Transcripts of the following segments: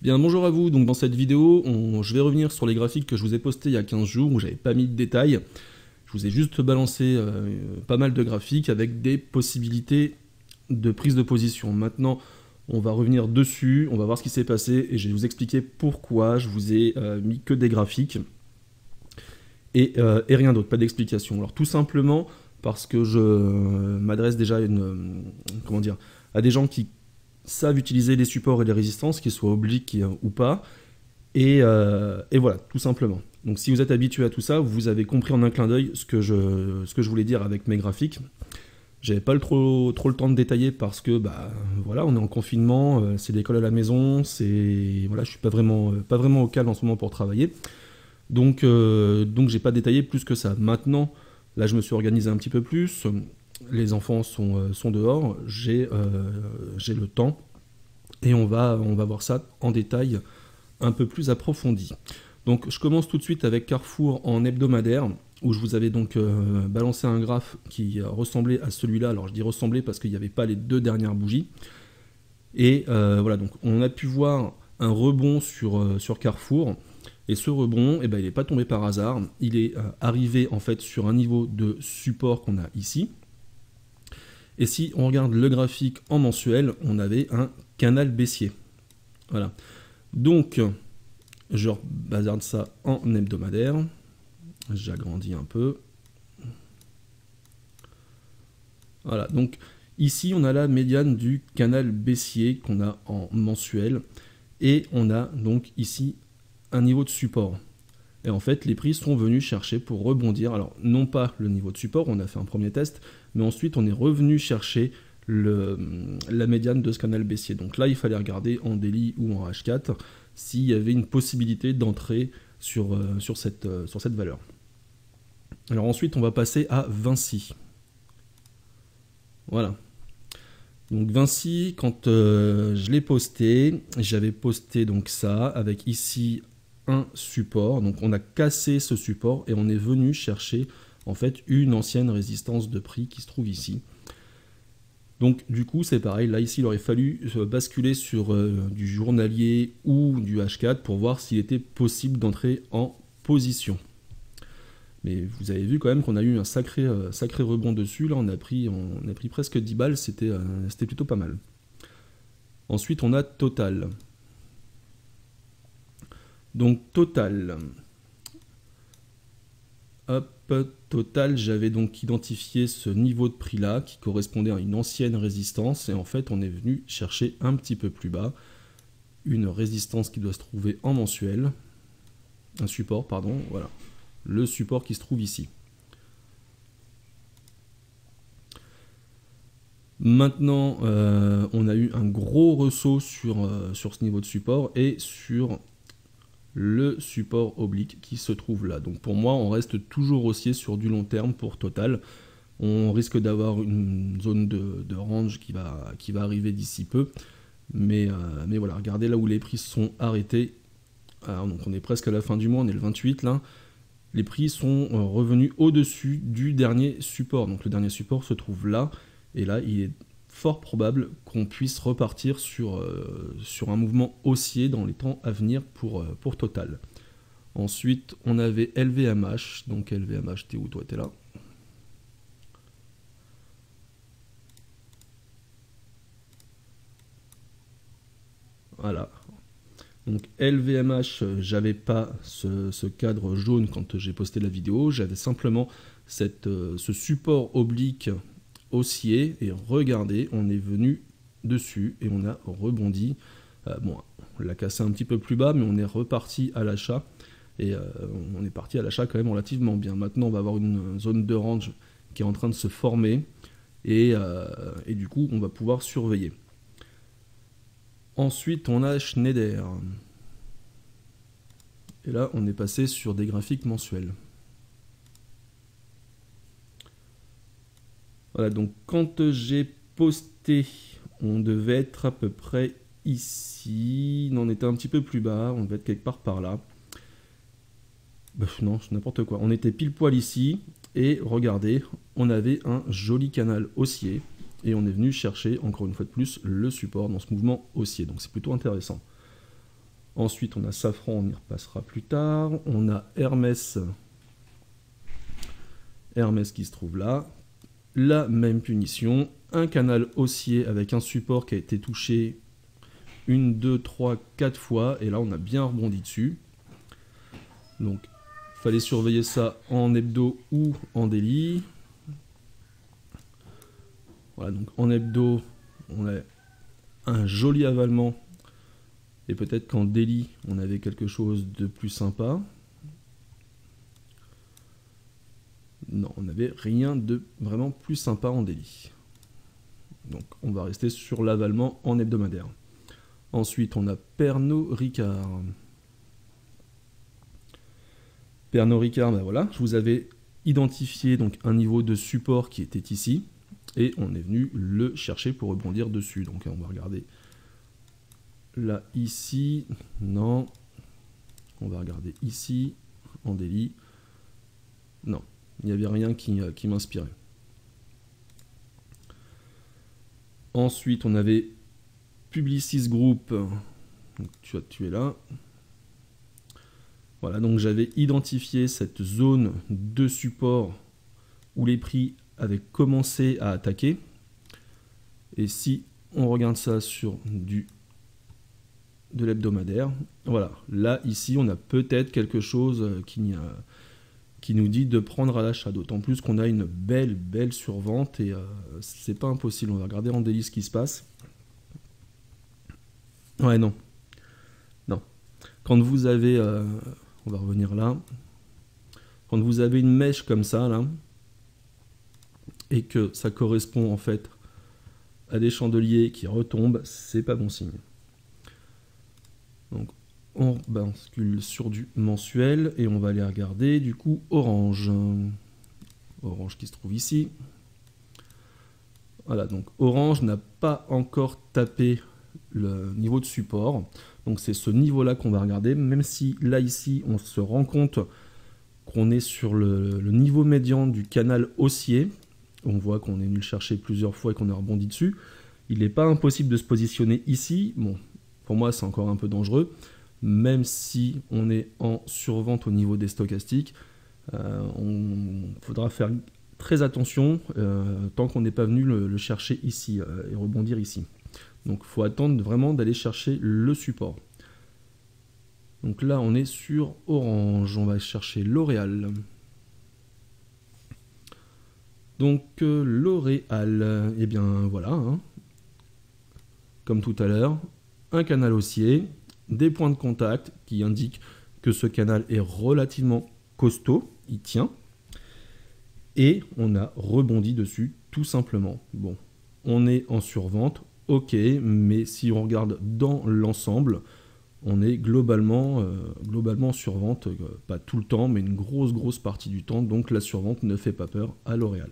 Bien, bonjour à vous. Donc dans cette vidéo, je vais revenir sur les graphiques que je vous ai postés il y a 15 jours où j'avais pas mis de détails. Je vous ai juste balancé pas mal de graphiques avec des possibilités de prise de position. Maintenant, on va revenir dessus, on va voir ce qui s'est passé et je vais vous expliquer pourquoi je vous ai mis que des graphiques et rien d'autre, pas d'explication. Alors tout simplement parce que je m'adresse déjà à à des gens qui savent utiliser les supports et les résistances, qu'ils soient obliques ou pas, et voilà, tout simplement. Donc si vous êtes habitué à tout ça, vous avez compris en un clin d'œil ce que je voulais dire avec mes graphiques. J'avais pas trop le temps de détailler parce que voilà, on est en confinement, c'est l'école à la maison, voilà, je suis pas vraiment au calme en ce moment pour travailler. Donc j'ai pas détaillé plus que ça. Maintenant, là je me suis organisé un petit peu plus. Les enfants sont dehors, j'ai le temps et on va voir ça en détail un peu plus approfondi. Donc je commence tout de suite avec Carrefour en hebdomadaire où je vous avais donc balancé un graphe qui ressemblait à celui-là. Alors je dis ressemblait parce qu'il n'y avait pas les deux dernières bougies. Et voilà, donc on a pu voir un rebond sur Carrefour. Et ce rebond, il n'est pas tombé par hasard. Il est arrivé en fait sur un niveau de support qu'on a ici. Et si on regarde le graphique en mensuel, on avait un canal baissier. Voilà. Donc, je bazarde ça en hebdomadaire. J'agrandis un peu. Voilà. Donc, ici, on a la médiane du canal baissier qu'on a en mensuel. Et on a donc ici un niveau de support. Et en fait, les prix sont venus chercher pour rebondir. Alors, non pas le niveau de support, on a fait un premier test, mais ensuite, on est revenu chercher la médiane de ce canal baissier. Donc là, il fallait regarder en daily ou en H4 s'il y avait une possibilité d'entrer sur cette valeur. Alors ensuite, on va passer à Vinci. Voilà. Donc Vinci, quand je l'ai posté, j'avais posté donc ça avec ici un support. Donc on a cassé ce support et on est venu chercher en fait une ancienne résistance de prix qui se trouve ici. Donc du coup c'est pareil, là ici il aurait fallu basculer sur du journalier ou du H4 pour voir s'il était possible d'entrer en position. Mais vous avez vu quand même qu'on a eu un sacré rebond dessus, là on a pris presque 10 balles, c'était plutôt pas mal. Ensuite on a Total. Donc Total, hop, Total, j'avais donc identifié ce niveau de prix là qui correspondait à une ancienne résistance et en fait on est venu chercher un petit peu plus bas une résistance qui doit se trouver en mensuel, un support pardon, voilà, le support qui se trouve ici. Maintenant on a eu un gros ressaut sur ce niveau de support et sur le support oblique qui se trouve là. Donc pour moi, on reste toujours haussier sur du long terme pour Total. On risque d'avoir une zone de range qui va arriver d'ici peu. Mais voilà, regardez là où les prix sont arrêtés. Alors, donc on est presque à la fin du mois, on est le 28 là. Les prix sont revenus au-dessus du dernier support. Donc le dernier support se trouve là. Et là, il est fort probable qu'on puisse repartir sur un mouvement haussier dans les temps à venir pour Total. Ensuite, on avait LVMH. Donc LVMH, t'es où toi? T'es là. Voilà. Donc LVMH, j'avais pas ce cadre jaune quand j'ai posté la vidéo. J'avais simplement ce support oblique haussier et regardez, on est venu dessus et on a rebondi. Bon, on l'a cassé un petit peu plus bas, mais on est reparti à l'achat et on est parti à l'achat quand même relativement bien. Maintenant, on va avoir une zone de range qui est en train de se former et du coup, on va pouvoir surveiller. Ensuite, on a Schneider. Et là, on est passé sur des graphiques mensuels. Voilà, donc quand j'ai posté, on devait être à peu près ici. Non, on était un petit peu plus bas, on devait être quelque part par là. Non, c'est n'importe quoi. On était pile poil ici, et regardez, on avait un joli canal haussier, et on est venu chercher, encore une fois de plus, le support dans ce mouvement haussier. Donc c'est plutôt intéressant. Ensuite, on a Safran, on y repassera plus tard. On a Hermès. Hermès qui se trouve là. La même punition. Un canal haussier avec un support qui a été touché 1, 2, 3, 4 fois. Et là, on a bien rebondi dessus. Donc, il fallait surveiller ça en hebdo ou en daily. Voilà, donc en hebdo, on a un joli avalement. Et peut-être qu'en daily, on avait quelque chose de plus sympa. Non, on n'avait rien de vraiment plus sympa en daily. Donc on va rester sur l'avalement en hebdomadaire. Ensuite, on a Pernod Ricard. Pernod Ricard, ben voilà, je vous avais identifié donc un niveau de support qui était ici. Et on est venu le chercher pour rebondir dessus. Donc on va regarder là, ici. Non. On va regarder ici, en daily. Non, il n'y avait rien qui m'inspirait. Ensuite, on avait Publicis Group. Donc, tu es là. Voilà, donc j'avais identifié cette zone de support où les prix avaient commencé à attaquer. Et si on regarde ça sur de l'hebdomadaire, voilà, là, ici, on a peut-être quelque chose qui nous dit de prendre à l'achat, d'autant plus qu'on a une belle survente et c'est pas impossible. On va regarder en daily ce qui se passe. Ouais, non. Quand vous avez, on va revenir là, quand vous avez une mèche comme ça, là, et que ça correspond en fait à des chandeliers qui retombent, c'est pas bon signe. Donc, on bascule sur du mensuel et on va aller regarder du coup Orange. Orange qui se trouve ici. Voilà, donc Orange n'a pas encore tapé le niveau de support. Donc c'est ce niveau-là qu'on va regarder, même si là ici on se rend compte qu'on est sur le niveau médian du canal haussier. On voit qu'on est venu le chercher plusieurs fois et qu'on a rebondi dessus. Il n'est pas impossible de se positionner ici. Bon, pour moi c'est encore un peu dangereux. Même si on est en survente au niveau des stochastiques, on faudra faire très attention tant qu'on n'est pas venu le chercher ici et rebondir ici. Donc il faut attendre vraiment d'aller chercher le support. Donc là on est sur Orange, on va chercher L'Oréal. Donc L'Oréal, et bien voilà, hein. Comme tout à l'heure, un canal haussier, des points de contact qui indiquent que ce canal est relativement costaud, il tient, et on a rebondi dessus tout simplement. Bon, on est en survente, ok, mais si on regarde dans l'ensemble, on est globalement en survente, pas tout le temps, mais une grosse partie du temps, donc la survente ne fait pas peur à L'Oréal.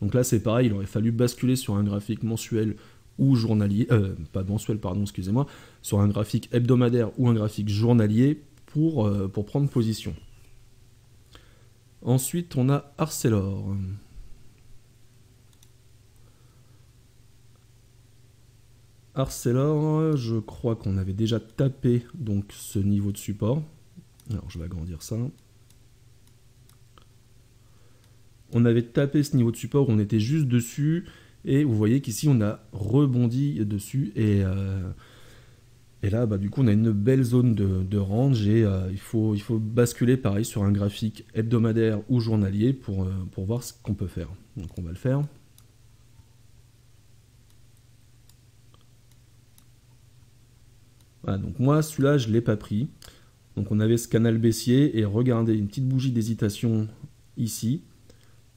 Donc là c'est pareil, il aurait fallu basculer sur un graphique mensuel ou journalier, pas mensuel pardon, excusez-moi, sur un graphique hebdomadaire ou un graphique journalier pour prendre position. Ensuite on a Arcelor. Arcelor, je crois qu'on avait déjà tapé donc ce niveau de support. Alors je vais agrandir ça. On avait tapé ce niveau de support, on était juste dessus, et vous voyez qu'ici on a rebondi dessus, et là bah, du coup on a une belle zone de range, et il faut basculer pareil sur un graphique hebdomadaire ou journalier pour voir ce qu'on peut faire. Donc on va le faire. Voilà, donc moi celui-là je ne l'ai pas pris. Donc on avait ce canal baissier, et regardez, une petite bougie d'hésitation ici,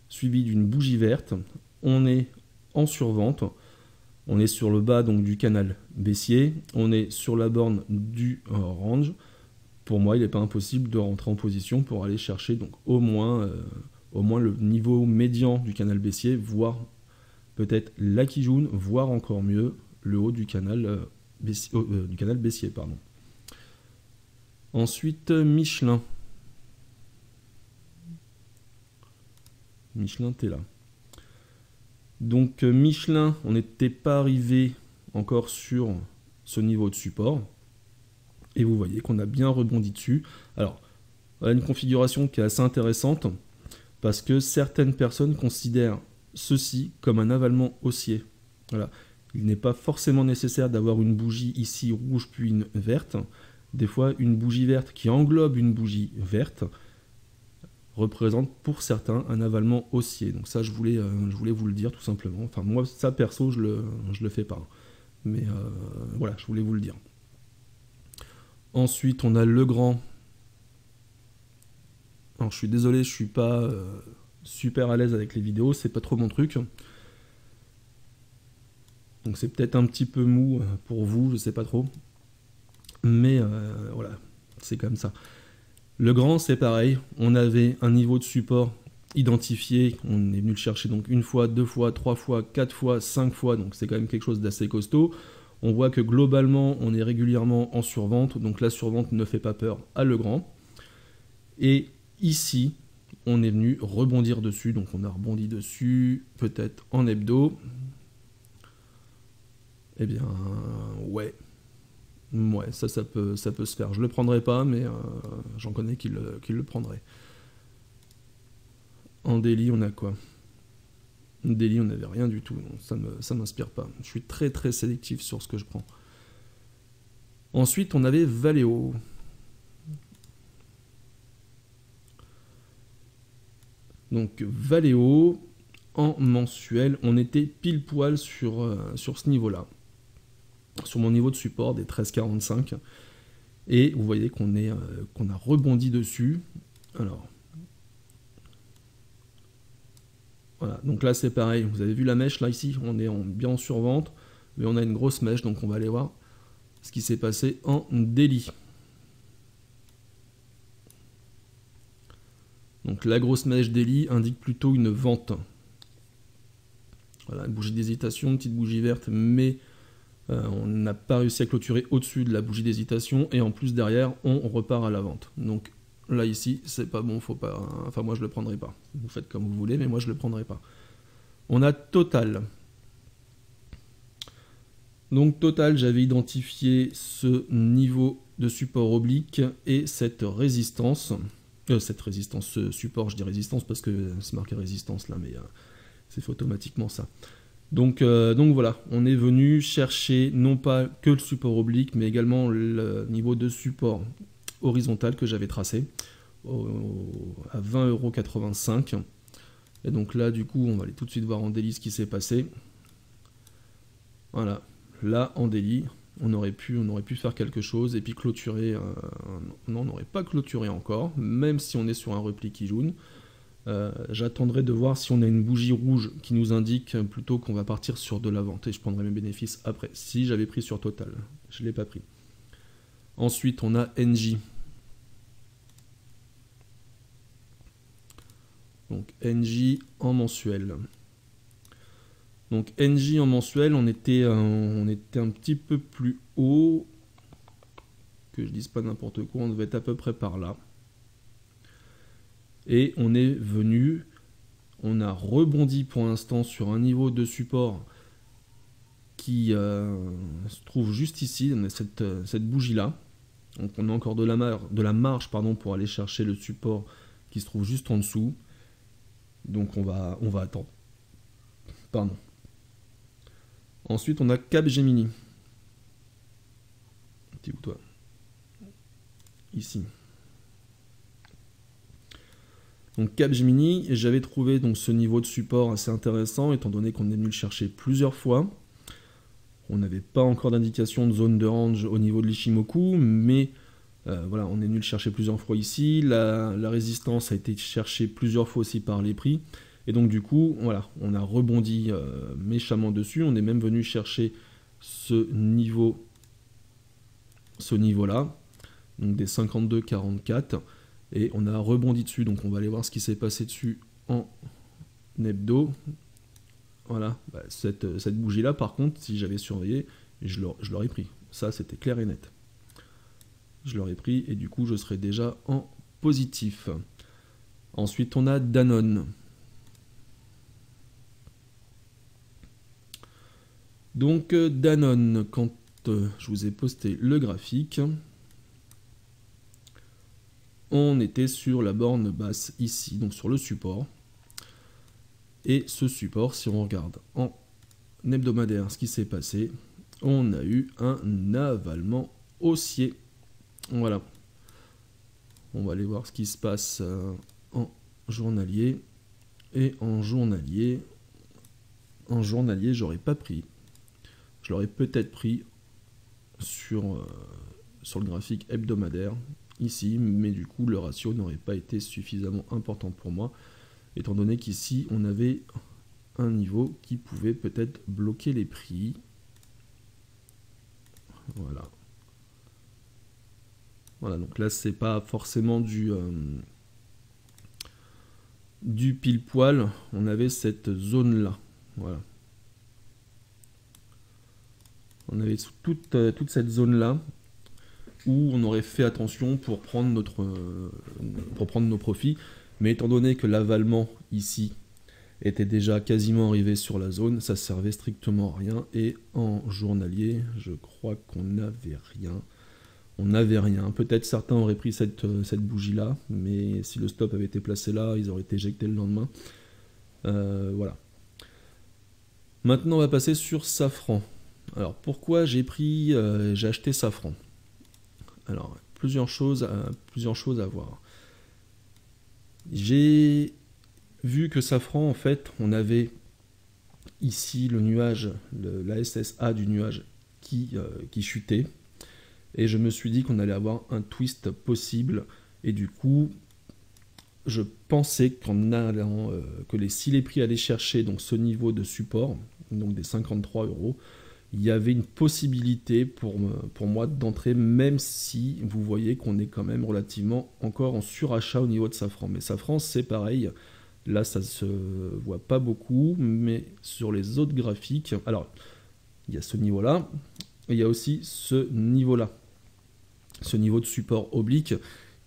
suivi d'une bougie verte. On est en survente, on est sur le bas donc du canal baissier, on est sur la borne du range. Pour moi il n'est pas impossible de rentrer en position pour aller chercher donc au moins le niveau médian du canal baissier, voire peut-être la Kijun, voire encore mieux le haut du canal baissier, pardon. Ensuite Michelin. Michelin, t'es là. Donc Michelin, on n'était pas arrivé encore sur ce niveau de support. Et vous voyez qu'on a bien rebondi dessus. Alors, on a une configuration qui est assez intéressante, parce que certaines personnes considèrent ceci comme un avalement haussier. Voilà. Il n'est pas forcément nécessaire d'avoir une bougie ici rouge puis une verte. Des fois, une bougie verte qui englobe une bougie verte représente pour certains un avalement haussier. Donc ça, je voulais vous le dire tout simplement. Enfin, moi, ça perso, je le fais pas. Mais voilà, je voulais vous le dire. Ensuite, on a le grand. Alors, je suis désolé, je suis pas super à l'aise avec les vidéos, c'est pas trop mon truc. Donc c'est peut-être un petit peu mou pour vous, je sais pas trop. Mais voilà, c'est comme ça. Le grand, c'est pareil. On avait un niveau de support identifié. On est venu le chercher donc une fois, deux fois, trois fois, quatre fois, cinq fois. Donc c'est quand même quelque chose d'assez costaud. On voit que globalement, on est régulièrement en survente. Donc la survente ne fait pas peur à Legrand. Et ici, on est venu rebondir dessus. Donc on a rebondi dessus, peut-être en hebdo. Eh bien, ouais. Ouais, ça peut se faire. Je le prendrai pas, mais j'en connais qui le prendraient. En daily, on a quoi? En daily, on n'avait rien du tout. Ça m'inspire pas. Je suis très très sélectif sur ce que je prends. Ensuite, on avait Valeo. Donc Valeo, en mensuel, on était pile poil sur ce niveau-là. Sur mon niveau de support des 13,45. Et vous voyez qu'on a rebondi dessus. Alors, voilà. Donc là, c'est pareil. Vous avez vu la mèche, là, ici, on est bien en survente. Mais on a une grosse mèche, donc on va aller voir ce qui s'est passé en daily. Donc la grosse mèche daily indique plutôt une vente. Voilà, une bougie d'hésitation, une petite bougie verte, mais on n'a pas réussi à clôturer au-dessus de la bougie d'hésitation, et en plus derrière, on repart à la vente. Donc là ici, c'est pas bon, faut pas. Enfin moi je le prendrai pas. Vous faites comme vous voulez, mais moi je le prendrai pas. On a Total. Donc Total, j'avais identifié ce niveau de support oblique et cette résistance. Ce support, je dis résistance parce que c'est marqué résistance là, mais c'est fait automatiquement ça. Donc voilà, on est venu chercher non pas que le support oblique, mais également le niveau de support horizontal que j'avais tracé à 20,85 €. Et donc là, du coup, on va aller tout de suite voir en daily ce qui s'est passé. Voilà, là en daily, on aurait pu faire quelque chose et puis clôturer. Non, on n'aurait pas clôturé encore, même si on est sur un repli qui jaune. J'attendrai de voir si on a une bougie rouge qui nous indique plutôt qu'on va partir sur de la vente et je prendrai mes bénéfices après. Si j'avais pris sur Total, je ne l'ai pas pris. Ensuite, on a NJ. Donc NJ en mensuel. Donc NJ en mensuel, on était un petit peu plus haut. Que je dise pas n'importe quoi, on devait être à peu près par là. Et on est venu, on a rebondi pour l'instant sur un niveau de support qui se trouve juste ici, on a cette bougie-là. Donc on a encore de la marge pour aller chercher le support qui se trouve juste en dessous. Donc on va attendre. Pardon. Ensuite, on a Capgemini. T'es où toi? Ici. Donc Capgemini, j'avais trouvé donc ce niveau de support assez intéressant, étant donné qu'on est venu le chercher plusieurs fois. On n'avait pas encore d'indication de zone de range au niveau de l'Ishimoku, mais voilà, on est venu le chercher plusieurs fois ici. La résistance a été cherchée plusieurs fois aussi par les prix. Et donc du coup, voilà, on a rebondi méchamment dessus. On est même venu chercher ce niveau-là, donc des 52,44. Et on a rebondi dessus, donc on va aller voir ce qui s'est passé dessus en hebdo. Voilà, cette bougie-là, par contre, si j'avais surveillé, je l'aurais pris. Ça, c'était clair et net. Je l'aurais pris, et du coup, je serais déjà en positif. Ensuite, on a Danone. Donc, Danone, quand je vous ai posté le graphique, on était sur la borne basse ici, donc sur le support. Et ce support, si on regarde en hebdomadaire ce qui s'est passé, on a eu un avalement haussier. Voilà. On va aller voir ce qui se passe en journalier. Et en journalier, j'aurais pas pris. Je l'aurais peut-être pris sur le graphique hebdomadaire ici, mais du coup le ratio n'aurait pas été suffisamment important pour moi, étant donné qu'ici on avait un niveau qui pouvait peut-être bloquer les prix. Voilà. Voilà, donc là c'est pas forcément du pile poil, on avait cette zone là. Voilà. On avait toute cette zone là où on aurait fait attention pour prendre nos profits, mais étant donné que l'avalement ici était déjà quasiment arrivé sur la zone, ça servait strictement à rien. Et en journalier, je crois qu'on n'avait rien. On n'avait rien. Peut-être certains auraient pris cette bougie-là, mais si le stop avait été placé là, ils auraient été éjectés le lendemain. Voilà. Maintenant, on va passer sur Safran. Alors, pourquoi j'ai acheté Safran? Alors, plusieurs choses à voir. J'ai vu que Safran, en fait, on avait ici le nuage, la SSA du nuage qui chutait. Et je me suis dit qu'on allait avoir un twist possible. Et du coup, je pensais que si les prix allaient chercher donc, ce niveau de support, donc des 53 €, il y avait une possibilité pour moi d'entrer, même si vous voyez qu'on est quand même relativement encore en surachat au niveau de Safran. Mais Safran, c'est pareil. Là, ça se voit pas beaucoup, mais sur les autres graphiques, alors, il y a ce niveau-là, et il y a aussi ce niveau-là. Ce niveau de support oblique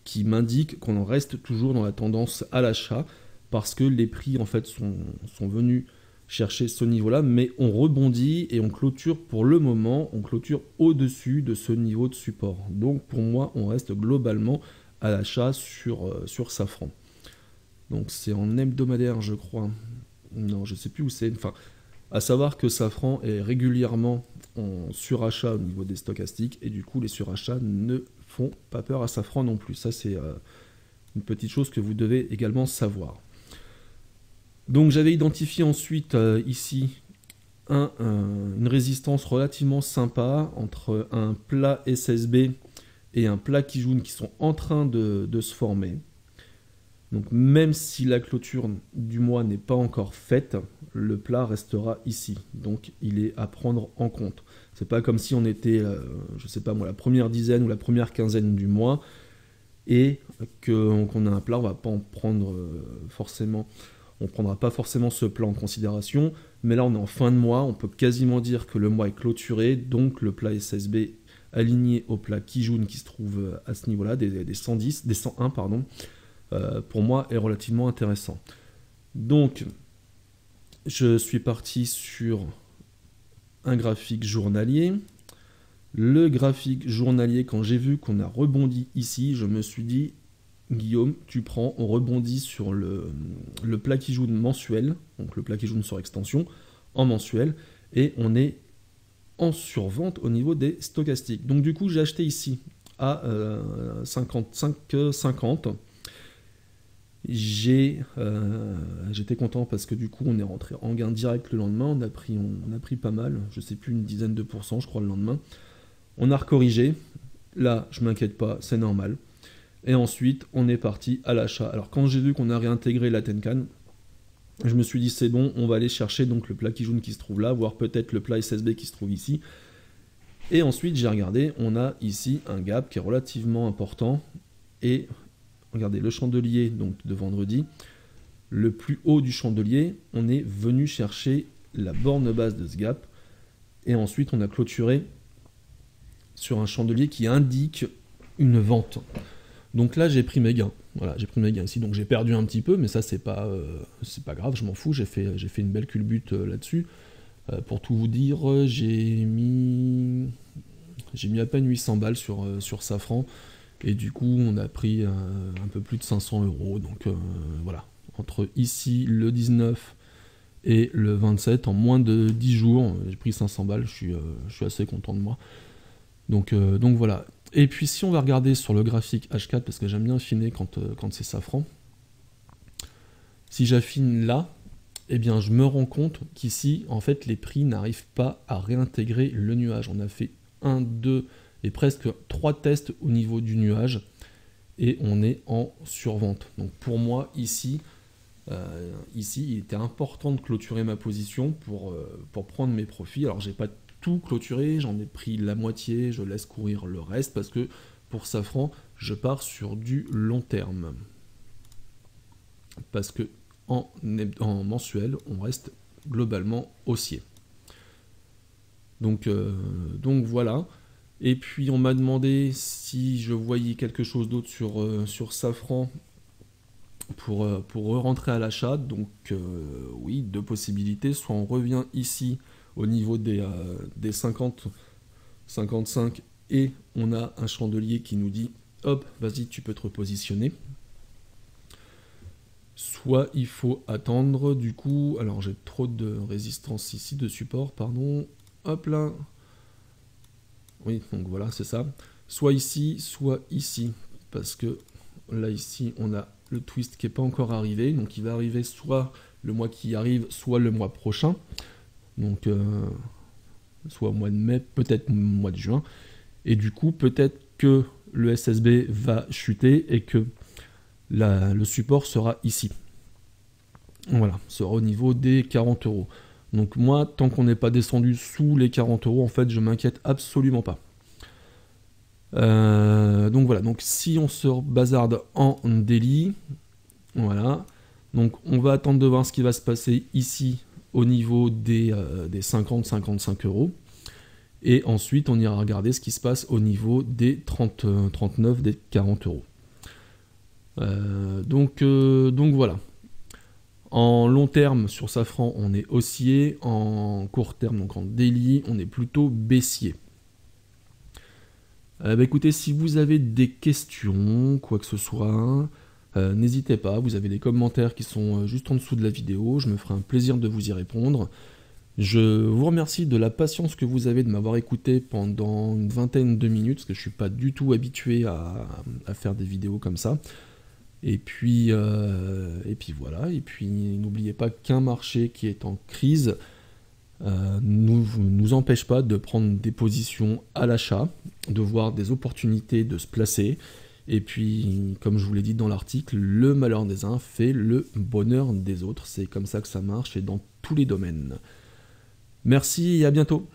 qui m'indique qu'on en reste toujours dans la tendance à l'achat, parce que les prix, en fait, sont venus chercher ce niveau-là, mais on rebondit et on clôture pour le moment, on clôture au-dessus de ce niveau de support. Donc pour moi, on reste globalement à l'achat sur Safran. Donc c'est en hebdomadaire, je crois. Non, je ne sais plus où c'est. Enfin, à savoir que Safran est régulièrement en surachat au niveau des stochastiques, et du coup, les surachats ne font pas peur à Safran non plus. Ça, c'est une petite chose que vous devez également savoir. Donc j'avais identifié ensuite ici une résistance relativement sympa entre un plat SSB et un plat Kijun qui sont en train de se former. Donc même si la clôture du mois n'est pas encore faite, le plat restera ici. Donc il est à prendre en compte. C'est pas comme si on était, je sais pas moi, la première dizaine ou la première quinzaine du mois et qu'on a un plat, on va pas en prendre forcément. On ne prendra pas forcément ce plat en considération, mais là on est en fin de mois, on peut quasiment dire que le mois est clôturé, donc le plat SSB aligné au plat Kijun qui se trouve à ce niveau-là, des 110, des 101 pardon, pour moi est relativement intéressant. Donc je suis parti sur un graphique journalier. Le graphique journalier, quand j'ai vu qu'on a rebondi ici, je me suis dit, Guillaume, on rebondit sur le plat Kijun mensuel, donc le plat Kijun sur extension, en mensuel, et on est en survente au niveau des stochastiques. Donc du coup, j'ai acheté ici à 55,50. J'étais content parce que du coup, on est rentré en gain direct le lendemain, on a pris pas mal, je sais plus, une dizaine de pourcents, je crois, le lendemain. On a recorrigé, là, je m'inquiète pas, c'est normal. Et ensuite, on est parti à l'achat. Alors, quand j'ai vu qu'on a réintégré la Tenkan, je me suis dit, c'est bon, on va aller chercher donc le plat Kijun qui se trouve là, voire peut-être le plat SSB qui se trouve ici. Et ensuite, j'ai regardé, on a ici un gap qui est relativement important. Et regardez, le chandelier donc, de vendredi, le plus haut du chandelier, on est venu chercher la borne basse de ce gap. Et ensuite, on a clôturé sur un chandelier qui indique une vente. Donc là, j'ai pris mes gains. Voilà, j'ai pris mes gains ici. Donc j'ai perdu un petit peu, mais ça, c'est pas grave, je m'en fous. J'ai fait une belle culbute là-dessus. Pour tout vous dire, j'ai mis à peine 800 balles sur Safran. Et du coup, on a pris un peu plus de 500 €. Donc voilà, entre ici le 19 et le 27, en moins de 10 jours, j'ai pris 500 balles, je suis assez content de moi. Donc voilà. Et puis si on va regarder sur le graphique H4, parce que j'aime bien affiner quand c'est Safran, si j'affine là, eh bien je me rends compte qu'ici, en fait, les prix n'arrivent pas à réintégrer le nuage. On a fait 1, 2 et presque 3 tests au niveau du nuage, et on est en survente. Donc pour moi, ici, il était important de clôturer ma position pour prendre mes profits. Alors j'ai pas tout clôturé, j'en ai pris la moitié, je laisse courir le reste, parce que pour Safran, je pars sur du long terme. Parce que en mensuel, on reste globalement haussier. Donc voilà. Et puis on m'a demandé si je voyais quelque chose d'autre sur Safran pour rentrer à l'achat. Donc oui, deux possibilités. Soit on revient ici au niveau des 50, 55 et on a un chandelier qui nous dit hop, vas-y, tu peux te repositionner. Soit il faut attendre, du coup, alors j'ai trop de résistance ici, de support, pardon, hop là, oui, donc voilà, c'est ça, soit ici, parce que là, ici, on a le twist qui n'est pas encore arrivé, donc il va arriver soit le mois qui arrive, soit le mois prochain, donc soit au mois de mai, peut-être au mois de juin, et du coup, peut-être que le SSB va chuter et que le support sera ici. Voilà, sera au niveau des 40 €. Donc moi, tant qu'on n'est pas descendu sous les 40 €, en fait, je m'inquiète absolument pas. Donc voilà, donc si on se bazarde en daily, voilà, donc on va attendre de voir ce qui va se passer ici au niveau des 50-55 €. Et ensuite, on ira regarder ce qui se passe au niveau des 39, des 40 €. Donc voilà. En long terme, sur Safran, on est haussier. En court terme, donc en daily, on est plutôt baissier. Écoutez, si vous avez des questions, quoi que ce soit, n'hésitez pas. Vous avez des commentaires qui sont juste en dessous de la vidéo. Je me ferai un plaisir de vous y répondre. Je vous remercie de la patience que vous avez de m'avoir écouté pendant une vingtaine de minutes, parce que je ne suis pas du tout habitué à faire des vidéos comme ça. Et puis voilà, et puis n'oubliez pas qu'un marché qui est en crise nous empêche pas de prendre des positions à l'achat, de voir des opportunités de se placer, et puis comme je vous l'ai dit dans l'article, le malheur des uns fait le bonheur des autres, c'est comme ça que ça marche et dans tous les domaines. Merci et à bientôt.